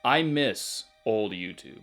I miss old YouTube.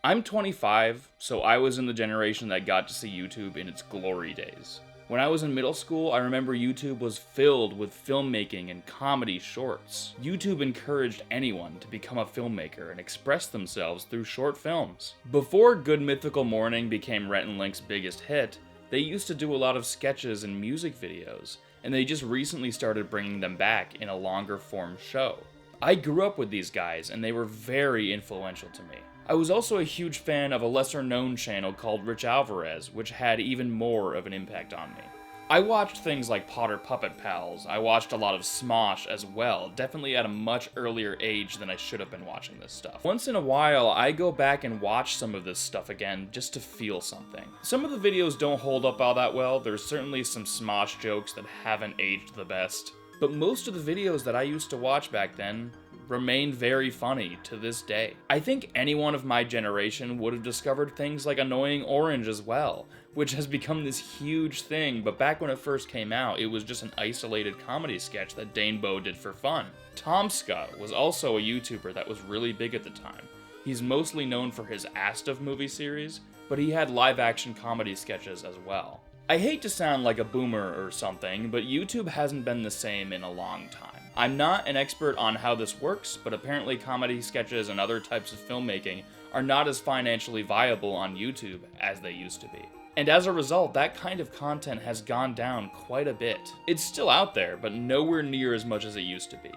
I'm 25, so I was in the generation that got to see YouTube in its glory days. When I was in middle school, I remember YouTube was filled with filmmaking and comedy shorts. YouTube encouraged anyone to become a filmmaker and express themselves through short films. Before Good Mythical Morning became Rhett and Link's biggest hit, they used to do a lot of sketches and music videos, and they just recently started bringing them back in a longer form show. I grew up with these guys, and they were very influential to me. I was also a huge fan of a lesser known channel called Richalvarez, which had even more of an impact on me. I watched things like Potter Puppet Pals. I watched a lot of Smosh as well, definitely at a much earlier age than I should have been watching this stuff. Once in a while, I go back and watch some of this stuff again just to feel something. Some of the videos don't hold up all that well. There's certainly some Smosh jokes that haven't aged the best. But most of the videos that I used to watch back then remain very funny to this day. I think anyone of my generation would have discovered things like Annoying Orange as well, which has become this huge thing, but back when it first came out, it was just an isolated comedy sketch that Dane Boe did for fun. Tomska was also a YouTuber that was really big at the time. He's mostly known for his Astuff movie series, but he had live-action comedy sketches as well. I hate to sound like a boomer or something, but YouTube hasn't been the same in a long time. I'm not an expert on how this works, but apparently comedy sketches and other types of filmmaking are not as financially viable on YouTube as they used to be. And as a result, that kind of content has gone down quite a bit. It's still out there, but nowhere near as much as it used to be.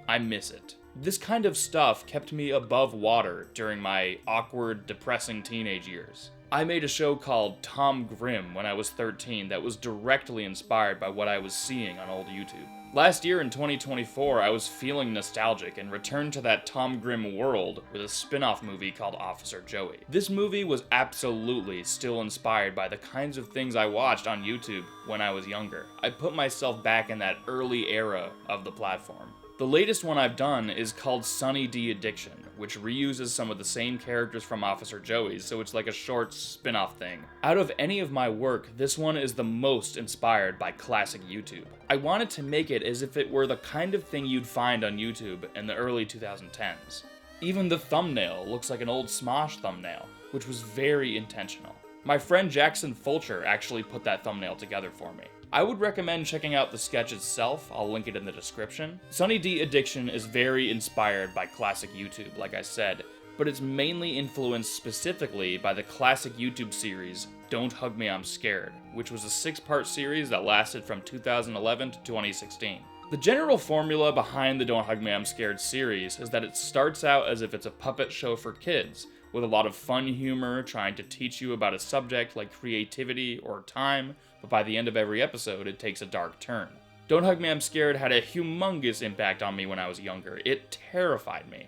I miss it. This kind of stuff kept me above water during my awkward, depressing teenage years. I made a show called Tom Grimm when I was 13 that was directly inspired by what I was seeing on old YouTube. Last year in 2024, I was feeling nostalgic and returned to that Tom Grimm world with a spin-off movie called Officer Joey. This movie was absolutely still inspired by the kinds of things I watched on YouTube when I was younger. I put myself back in that early era of the platform. The latest one I've done is called Sunny D Addiction, which reuses some of the same characters from Officer Joey's, so it's like a short spin-off thing. Out of any of my work, this one is the most inspired by classic YouTube. I wanted to make it as if it were the kind of thing you'd find on YouTube in the early 2010s. Even the thumbnail looks like an old Smosh thumbnail, which was very intentional. My friend Jackson Fulcher actually put that thumbnail together for me. I would recommend checking out the sketch itself, I'll link it in the description. Sunny D Addiction is very inspired by classic YouTube, like I said, but it's mainly influenced specifically by the classic YouTube series Don't Hug Me I'm Scared, which was a 6-part series that lasted from 2011 to 2016. The general formula behind the Don't Hug Me I'm Scared series is that it starts out as if it's a puppet show for kids, with a lot of fun humor trying to teach you about a subject like creativity or time, but by the end of every episode, it takes a dark turn. Don't Hug Me I'm Scared had a humongous impact on me when I was younger. It terrified me.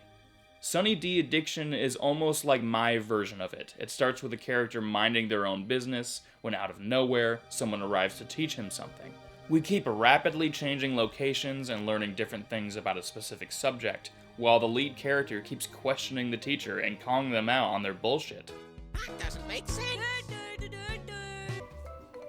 Sunny D Addiction is almost like my version of it. It starts with a character minding their own business, when out of nowhere, someone arrives to teach him something. We keep rapidly changing locations and learning different things about a specific subject, while the lead character keeps questioning the teacher and calling them out on their bullshit. That doesn't make sense.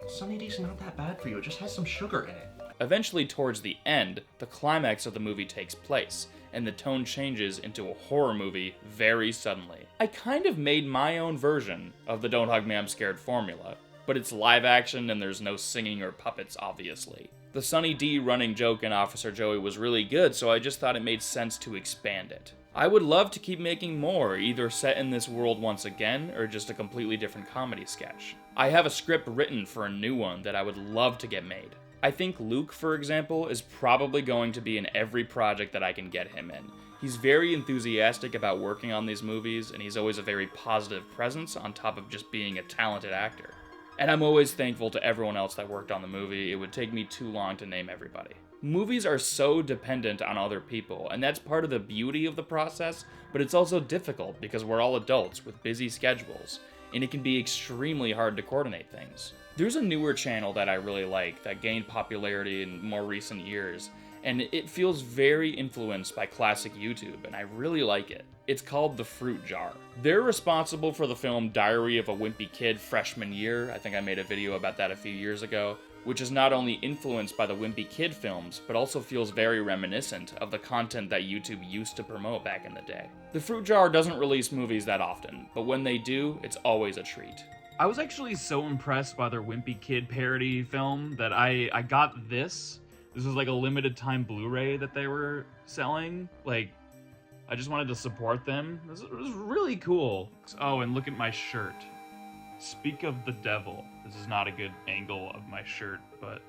Sunny D's not that bad for you, it just has some sugar in it. Eventually, towards the end, the climax of the movie takes place, and the tone changes into a horror movie very suddenly. I kind of made my own version of the Don't Hug Me I'm Scared formula, but it's live action and there's no singing or puppets, obviously. The Sunny D running joke in Officer Joey was really good, so I just thought it made sense to expand it. I would love to keep making more, either set in this world once again, or just a completely different comedy sketch. I have a script written for a new one that I would love to get made. I think Luke, for example, is probably going to be in every project that I can get him in. He's very enthusiastic about working on these movies, and he's always a very positive presence on top of just being a talented actor. And I'm always thankful to everyone else that worked on the movie. It would take me too long to name everybody. Movies are so dependent on other people, and that's part of the beauty of the process, but it's also difficult because we're all adults with busy schedules, and it can be extremely hard to coordinate things. There's a newer channel that I really like that gained popularity in more recent years, and it feels very influenced by classic YouTube, and I really like it. It's called The Fruit Jar. They're responsible for the film Diary of a Wimpy Kid freshman year. I think I made a video about that a few years ago, which is not only influenced by the Wimpy Kid films, but also feels very reminiscent of the content that YouTube used to promote back in the day. The Fruit Jar doesn't release movies that often, but when they do, it's always a treat. I was actually so impressed by their Wimpy Kid parody film that I got this. This was like a limited time Blu-ray that they were selling. Like, I just wanted to support them. It was really cool. Oh, and look at my shirt. Speak of the devil. This is not a good angle of my shirt, but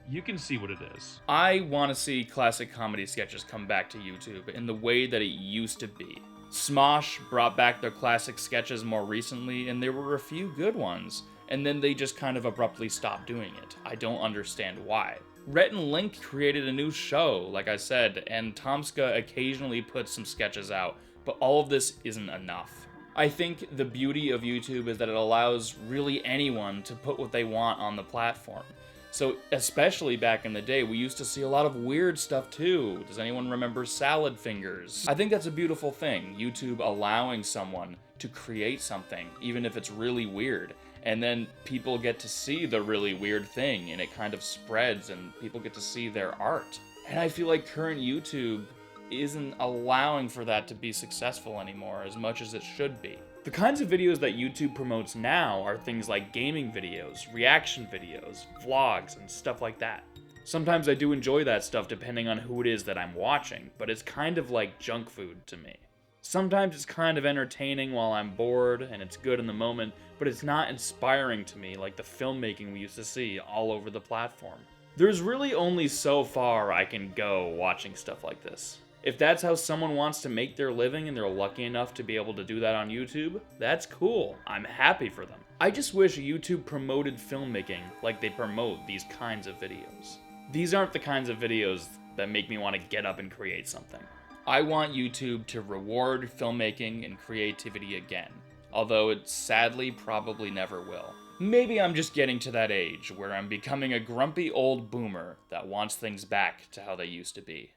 you can see what it is. I want to see classic comedy sketches come back to YouTube in the way that it used to be. Smosh brought back their classic sketches more recently, and there were a few good ones, and then they just kind of abruptly stopped doing it. I don't understand why. Rhett and Link created a new show, like I said, and Tomska occasionally puts some sketches out, but all of this isn't enough. I think the beauty of YouTube is that it allows really anyone to put what they want on the platform. So especially back in the day, we used to see a lot of weird stuff too. Does anyone remember salad fingers? I think that's a beautiful thing, YouTube allowing someone to create something, even if it's really weird. And then people get to see the really weird thing, and it kind of spreads, and people get to see their art. And I feel like current YouTube isn't allowing for that to be successful anymore as much as it should be. The kinds of videos that YouTube promotes now are things like gaming videos, reaction videos, vlogs, and stuff like that. Sometimes I do enjoy that stuff depending on who it is that I'm watching, but it's kind of like junk food to me. Sometimes it's kind of entertaining while I'm bored, and it's good in the moment, but it's not inspiring to me like the filmmaking we used to see all over the platform. There's really only so far I can go watching stuff like this. If that's how someone wants to make their living and they're lucky enough to be able to do that on YouTube, that's cool. I'm happy for them. I just wish YouTube promoted filmmaking like they promote these kinds of videos. These aren't the kinds of videos that make me want to get up and create something. I want YouTube to reward filmmaking and creativity again, although it sadly probably never will. Maybe I'm just getting to that age where I'm becoming a grumpy old boomer that wants things back to how they used to be.